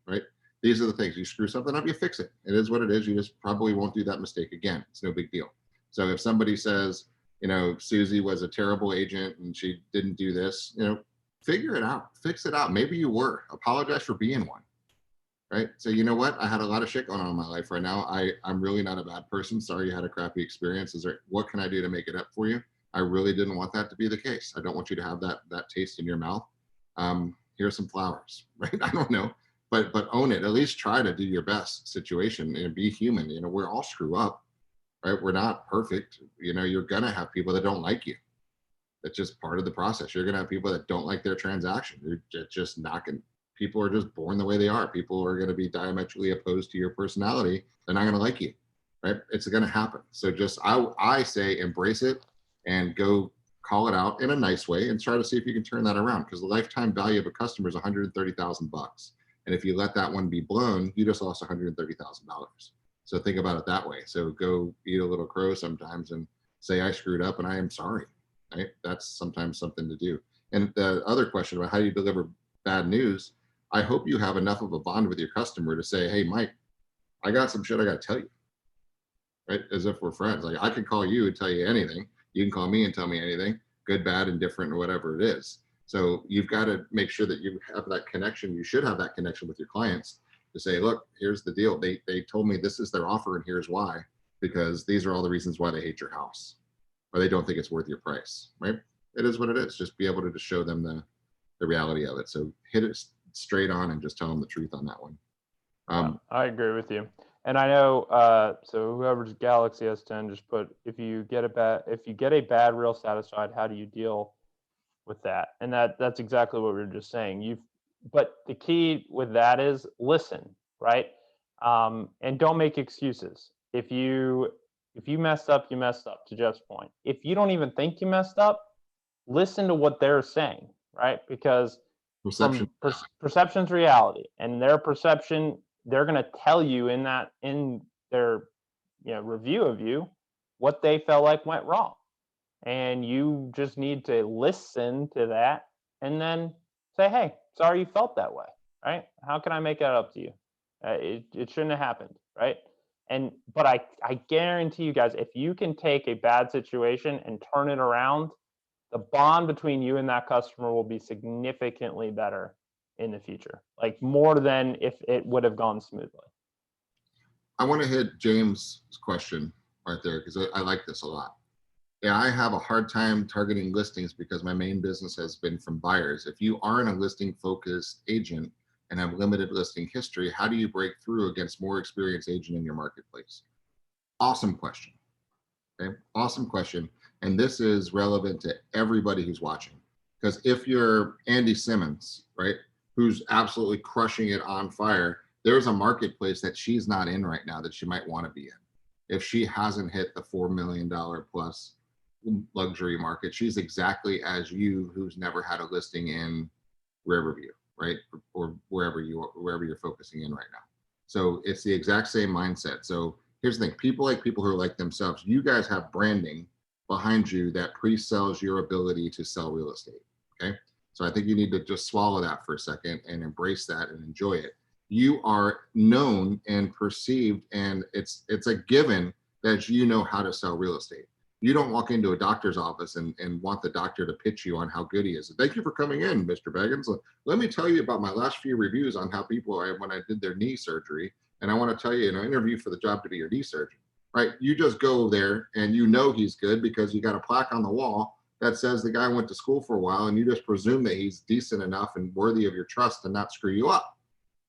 right? These are the things. You screw something up, you fix it. It is what it is. You just probably won't do that mistake again. It's no big deal. So if somebody says, Susie was a terrible agent and she didn't do this, figure it out, fix it out. Maybe you were. Apologize for being one. Right. So you know what? I had a lot of shit going on in my life right now. I'm really not a bad person. Sorry you had a crappy experience. What can I do to make it up for you? I really didn't want that to be the case. I don't want you to have that taste in your mouth. Here's some flowers, right? I don't know, but own it. At least try to do your best situation and be human. We're all screw up, right? We're not perfect. You're gonna have people that don't like you. That's just part of the process. You're gonna have people that don't like their transaction. You're just not gonna. People are just born the way they are. People are going to be diametrically opposed to your personality. They're not going to like you, right? It's going to happen. So just, I say, embrace it and go call it out in a nice way and try to see if you can turn that around, because the lifetime value of a customer is $130,000. And if you let that one be blown, you just lost $130,000. So think about it that way. So go eat a little crow sometimes and say, I screwed up and I am sorry. Right? That's sometimes something to do. And the other question about how you deliver bad news, I hope you have enough of a bond with your customer to say, hey, Mike, I got some shit I got to tell you. Right? As if we're friends. Like, I can call you and tell you anything. You can call me and tell me anything, good, bad, indifferent, or whatever it is. So you've got to make sure that you have that connection. You should have that connection with your clients to say, look, here's the deal. They told me this is their offer and here's why, because these are all the reasons why they hate your house or they don't think it's worth your price, right? It is what it is. Just be able to just show them the reality of it. So hit it straight on and just tell them the truth on that one. I agree with you. And I know, so whoever's Galaxy S10 just put, if you get a bad real satisfied, how do you deal with that? And that's exactly what we were just saying. But the key with that is listen, right? And don't make excuses. If you messed up, you messed up, to Jeff's point. If you don't even think you messed up, listen to what they're saying, right? Because perception's reality, and their perception, they're going to tell you in their review of you what they felt like went wrong. And you just need to listen to that and then say, hey, sorry you felt that way, right? How can I make that up to you? It shouldn't have happened, right? But I guarantee you guys, if you can take a bad situation and turn it around, the bond between you and that customer will be significantly better in the future, like more than if it would have gone smoothly. I want to hit James' question right there because I like this a lot. Yeah, I have a hard time targeting listings because my main business has been from buyers. If you aren't a listing focused agent and have limited listing history, how do you break through against more experienced agent in your marketplace? Awesome question. Okay, awesome question. And this is relevant to everybody who's watching. Because if you're Andy Simmons, right, who's absolutely crushing it on fire, there's a marketplace that she's not in right now that she might want to be in. If she hasn't hit the $4 million plus luxury market, she's exactly as you, who's never had a listing in Riverview, right, or wherever you're focusing in right now. So it's the exact same mindset. So here's the thing: people who are like themselves. You guys have branding behind you that pre-sells your ability to sell real estate. Okay, so I think you need to just swallow that for a second and embrace that and enjoy it. You are known and perceived, and it's a given that you know how to sell real estate. You don't walk into a doctor's office and want the doctor to pitch you on how good he is. Thank you for coming in, Mr. Beggins. Let me tell you about my last few reviews on how people, when I did their knee surgery, and I want to tell you, interview for the job to be your knee surgeon, right? You just go there and you know he's good because you got a plaque on the wall that says the guy went to school for a while, and you just presume that he's decent enough and worthy of your trust to not screw you up.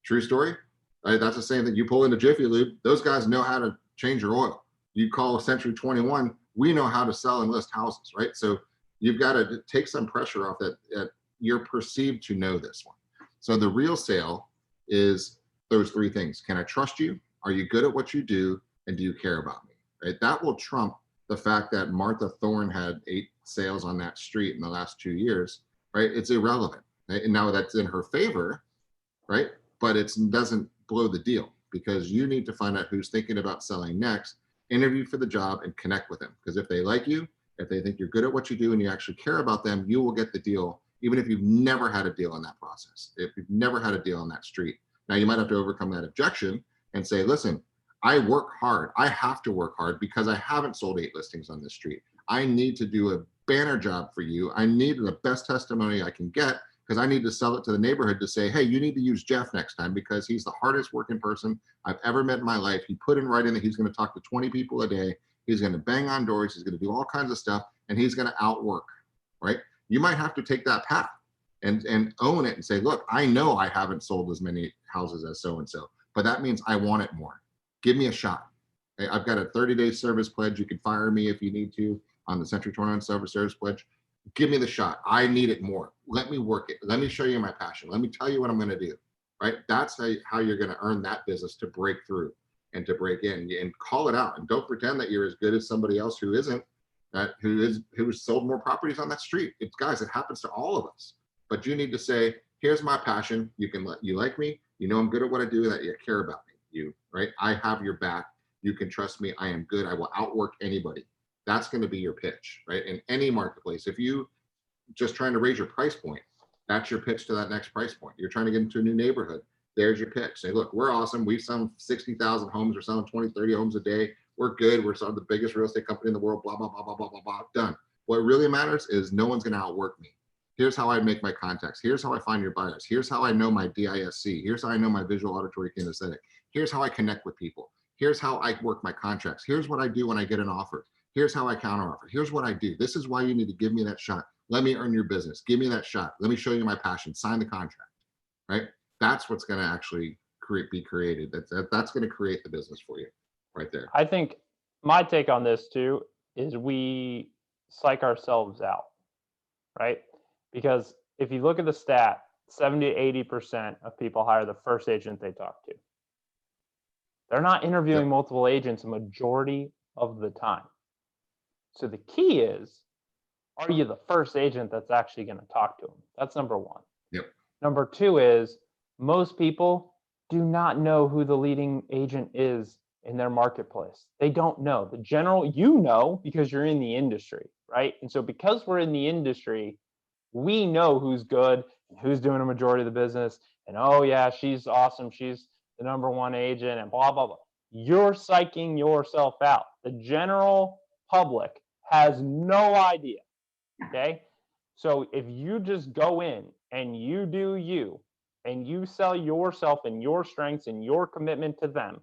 True story, right? That's the same thing. You pull into Jiffy Lube, those guys know how to change your oil. You call Century 21, we know how to sell and list houses, right? So you've got to take some pressure off that you're perceived to know this one. So the real sale is those three things. Can I trust you? Are you good at what you do? And do you care about me, right? That will trump the fact that Martha Thorne had 8 sales on that street in the last 2 years, right? It's irrelevant. Right? And now that's in her favor, right? But it doesn't blow the deal, because you need to find out who's thinking about selling next, interview for the job, and connect with them. Because if they like you, if they think you're good at what you do and you actually care about them, you will get the deal, even if you've never had a deal in that process, if you've never had a deal on that street. Now, you might have to overcome that objection and say, listen, I work hard. I have to work hard because I haven't sold 8 listings on this street. I need to do a banner job for you. I need the best testimony I can get, because I need to sell it to the neighborhood to say, hey, you need to use Jeff next time because he's the hardest working person I've ever met in my life. He put in writing that he's going to talk to 20 people a day. He's going to bang on doors. He's going to do all kinds of stuff, and he's going to outwork, right? You might have to take that path and own it and say, look, I know I haven't sold as many houses as so-and-so, but that means I want it more. Give me a shot. I've got a 30-day service pledge. You can fire me if you need to on the Century 21 service pledge. Give me the shot. I need it more. Let me work it. Let me show you my passion. Let me tell you what I'm going to do, right? That's how you're going to earn that business to break through and to break in, and call it out. And don't pretend that you're as good as somebody else who isn't. who's sold more properties on that street. It's guys, it happens to all of us. But you need to say, here's my passion. You like me. You know I'm good at what I do, that you care about me. Right? I have your back. You can trust me. I am good. I will outwork anybody. That's going to be your pitch, right? In any marketplace. If you just trying to raise your price point, that's your pitch to that next price point. You're trying to get into a new neighborhood. There's your pitch. Say, look, we're awesome. We sell 60,000 homes. We're selling 20, 30 homes a day. We're good. We're selling the biggest real estate company in the world, blah, blah, blah, blah, blah, blah, blah. Done. What really matters is no one's going to outwork me. Here's how I make my contacts. Here's how I find your buyers. Here's how I know my DISC. Here's how I know my visual, auditory, kinesthetic. Here's how I connect with people. Here's how I work my contracts. Here's what I do when I get an offer. Here's how I counter offer. Here's what I do. This is why you need to give me that shot. Let me earn your business. Give me that shot. Let me show you my passion. Sign the contract, right? That's what's going to actually be created. That's going to create the business for you right there. I think my take on this too is we psych ourselves out, right? Because if you look at the stat, 70 to 80% of people hire the first agent they talk to. They're not interviewing multiple agents a majority of the time. So the key is, are you the first agent that's actually going to talk to them? That's number one. Yep. Number two is, most people do not know who the leading agent is in their marketplace. They don't know. The general, you know, because you're in the industry, right? And so because we're in the industry, we know who's good and who's doing a majority of the business. And oh yeah, she's awesome. She's the number one agent and blah, blah, blah. You're psyching yourself out. The general public has no idea. Okay. So if you just go in and you do you, and you sell yourself and your strengths and your commitment to them,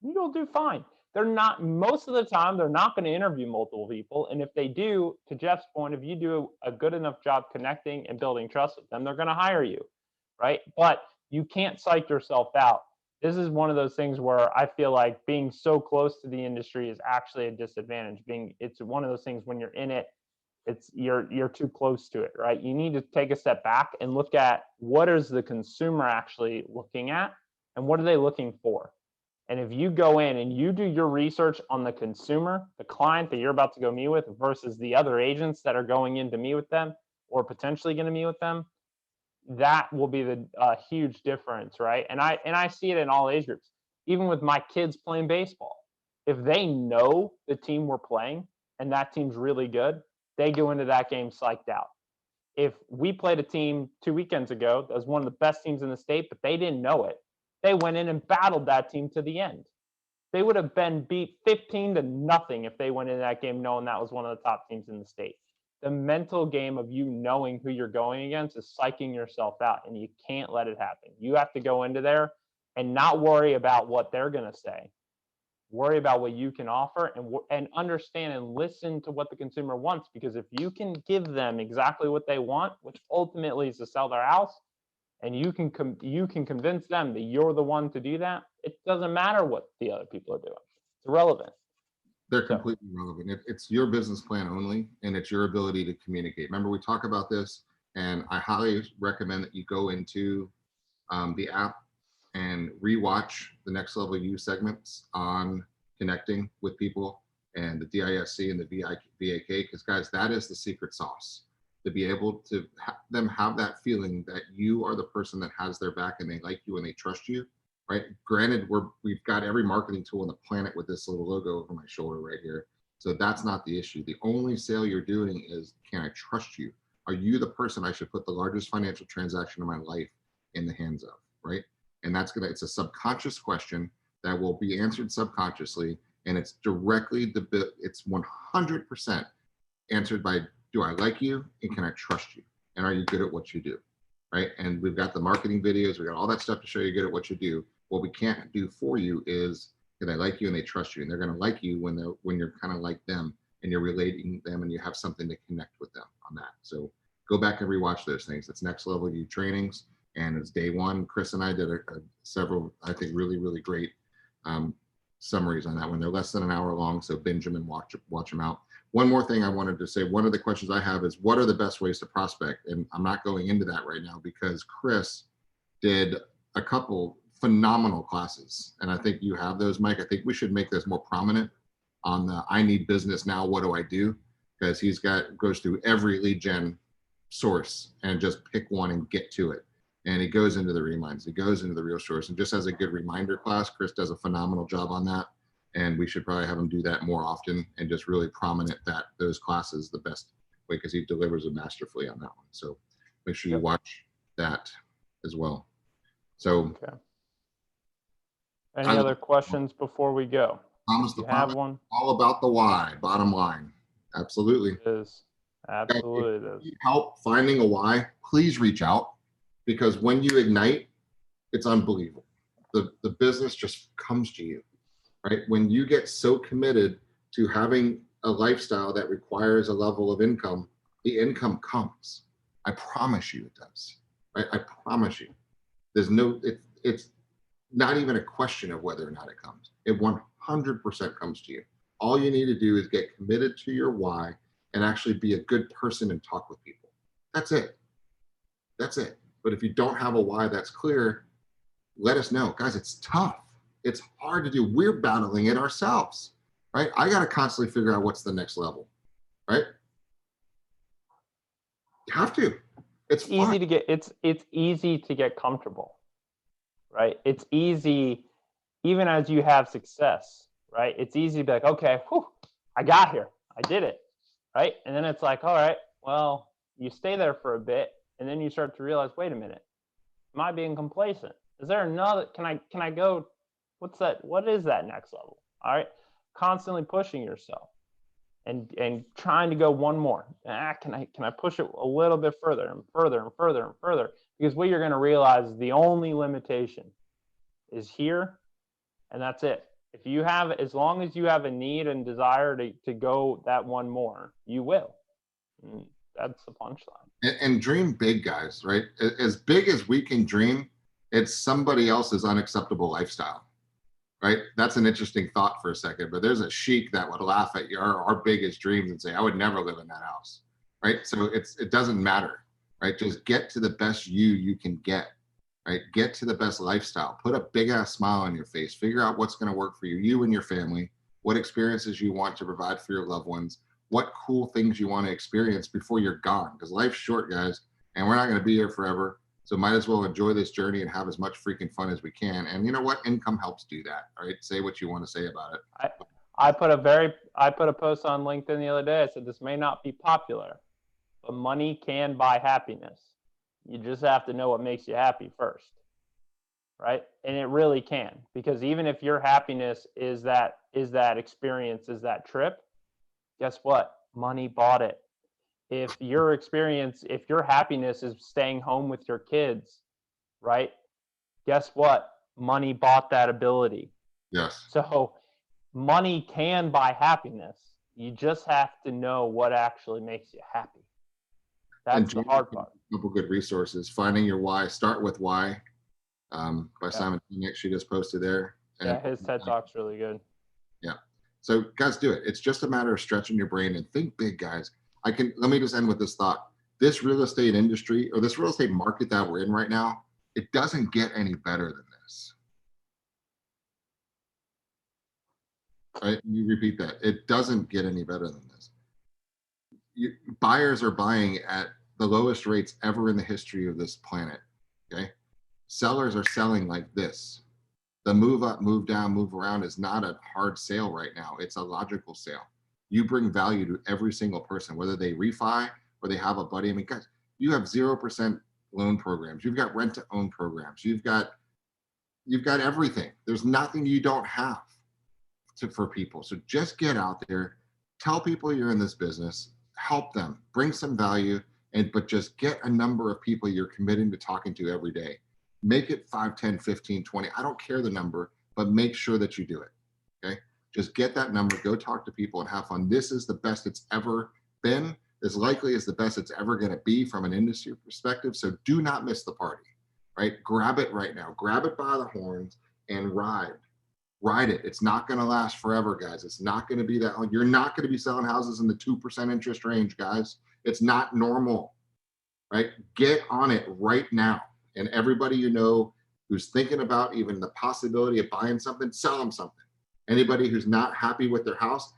you'll do fine. They're not, most of the time, they're not going to interview multiple people. And if they do, to Jeff's point, if you do a good enough job connecting and building trust with them, they're going to hire you, right? But you can't psych yourself out. This is one of those things where I feel like being so close to the industry is actually a disadvantage. It's one of those things when you're in it, you're too close to it, right? You need to take a step back and look at what is the consumer actually looking at and what are they looking for. And if you go in and you do your research on the consumer, the client that you're about to go meet with versus the other agents that are going in to meet with them or potentially going to meet with them, that will be the huge difference, right? And I see it in all age groups. Even with my kids playing baseball, if they know the team we're playing and that team's really good, they go into that game psyched out. If we played a team 2 weekends ago that was one of the best teams in the state, but they didn't know it, they went in and battled that team to the end. They would have been beat 15-0 if they went into that game knowing that was one of the top teams in the state. The mental game of you knowing who you're going against is psyching yourself out, and you can't let it happen. You have to go into there and not worry about what they're going to say. Worry about what you can offer and understand and listen to what the consumer wants, because if you can give them exactly what they want, which ultimately is to sell their house, and you can convince them that you're the one to do that, it doesn't matter what the other people are doing. It's irrelevant. They're completely irrelevant. It's your business plan only, and it's your ability to communicate. Remember, we talk about this, and I highly recommend that you go into the app and rewatch the Next Level You segments on connecting with people and the DISC and the VAK, because guys, that is the secret sauce. To be able to them have that feeling that you are the person that has their back and they like you and they trust you, right? Granted, we've got every marketing tool on the planet with this little logo over my shoulder right here. So that's not the issue. The only sale you're doing is, can I trust you? Are you the person I should put the largest financial transaction of my life in the hands of, right? And it's a subconscious question that will be answered subconsciously. And it's directly, it's 100% answered by, do I like you and can I trust you? And are you good at what you do, right? And we've got the marketing videos, we got all that stuff to show you good at what you do. What we can't do for you is, can they like you and they trust you? And they're gonna like you when you're kind of like them and you're relating them and you have something to connect with them on that. So go back and rewatch those things. It's Next Level You trainings, and it's day one. Chris and I did several, I think, really, really great summaries on that one. They're less than an hour long, so binge them and watch them out. One more thing I wanted to say, one of the questions I have is, what are the best ways to prospect? And I'm not going into that right now because Chris did a couple phenomenal classes. And I think you have those, Mike. I think we should make those more prominent on the I need business now, what do I do? Because goes through every lead gen source and just pick one and get to it. And he goes into the reminds, he goes into the real source, and just as a good reminder class, Chris does a phenomenal job on that. And we should probably have him do that more often and just really prominent that those classes the best way, because he delivers it masterfully on that one. So make sure you watch that as well. So Okay. Any other questions before we go? Thomas You the have Pilot, one? all about the why, bottom line. Absolutely. It is. Absolutely it is. Help finding a why, please reach out, because when you ignite, it's unbelievable. The business just comes to you, right? When you get so committed to having a lifestyle that requires a level of income, the income comes. I promise you it does, right? I promise you. There's no, it's not even a question of whether or not it comes. It 100% comes to you. All you need to do is get committed to your why and actually be a good person and talk with people. That's it. That's it. But if you don't have a why that's clear, let us know. Guys, it's tough. It's hard to do. We're battling it ourselves, right? I got to constantly figure out what's the next level, right? You have to. It's easy to get, it's easy to get comfortable, right? It's easy, even as you have success, right? It's easy to be like, okay, whew, I got here. I did it, right? And then it's like, all right, well, you stay there for a bit, and then you start to realize, wait a minute, am I being complacent? Is there another, can I go, what's that, what is that next level? All right, constantly pushing yourself and trying to go one more. Can I push it a little bit further and further and further and further? Because what you're going to realize is the only limitation is here, and that's it. If you have, as long as you have a need and desire to go that one more, you will. And that's the punchline. And dream big, guys, right? As big as we can dream, it's somebody else's unacceptable lifestyle, right? That's an interesting thought for a second, but there's a sheik that would laugh at our biggest dreams and say, I would never live in that house, right? So it doesn't matter, right? Just get to the best you can get, right? Get to the best lifestyle. Put a big ass smile on your face. Figure out what's going to work for you and your family, what experiences you want to provide for your loved ones, what cool things you want to experience before you're gone, because life's short, guys, and we're not going to be here forever. So might as well enjoy this journey and have as much freaking fun as we can. And you know what? Income helps do that. All right. Say what you want to say about it. I put a post on LinkedIn the other day. I said, this may not be popular, but money can buy happiness. You just have to know what makes you happy first. Right. And it really can, because even if your happiness is that experience, is that trip, guess what? Money bought it. If your happiness is staying home with your kids, right? Guess what? Money bought that ability. Yes. So money can buy happiness. You just have to know what actually makes you happy. That's the hard part. A couple good resources. Finding Your Why. Start with Why, by Simon Sinek. She just posted there. Yeah, his TED Talk's really good. Yeah. So guys, do it. It's just a matter of stretching your brain and think big, guys. Let me just end with this thought. This real estate industry, or this real estate market that we're in right now, it doesn't get any better than this. Right? You repeat that. It doesn't get any better than this. Buyers are buying at the lowest rates ever in the history of this planet. Okay. Sellers are selling like this. The move up, move down, move around is not a hard sale right now. It's a logical sale. You bring value to every single person, whether they refi or they have a buddy. I mean, guys, you have 0% loan programs. You've got rent to own programs. You've got everything. There's nothing you don't have for people. So just get out there, tell people you're in this business, help them, bring some value, but just get a number of people you're committing to talking to every day. Make it 5, 10, 15, 20. I don't care the number, but make sure that you do it. Okay. Just get that number, go talk to people and have fun. This is the best it's ever been. As likely as the best it's ever going to be from an industry perspective. So do not miss the party, right? Grab it right now. Grab it by the horns and ride it. It's not going to last forever, guys. It's not going to be that long. You're not going to be selling houses in the 2% interest range, guys. It's not normal, right? Get on it right now. And everybody you know who's thinking about even the possibility of buying something, sell them something. Anybody who's not happy with their house,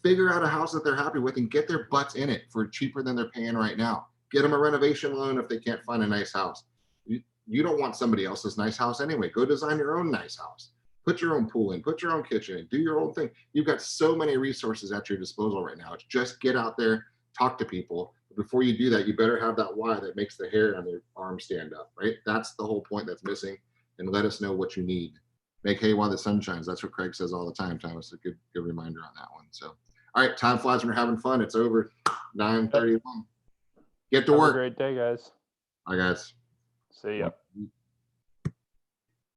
figure out a house that they're happy with and get their butts in it for cheaper than they're paying right now. Get them a renovation loan if they can't find a nice house. You don't want somebody else's nice house anyway. Go design your own nice house. Put your own pool in, put your own kitchen in, do your own thing. You've got so many resources at your disposal right now. It's just get out there, talk to people. Before you do that, you better have that why that makes the hair on their arm stand up, right? That's the whole point that's missing. And let us know what you need. Make hay while the sun shines. That's what Craig says all the time, Thomas. A good reminder on that one. So, all right, time flies when you're having fun. It's over 9:31. Get to Have a work. great day, guys. Bye, guys. See ya.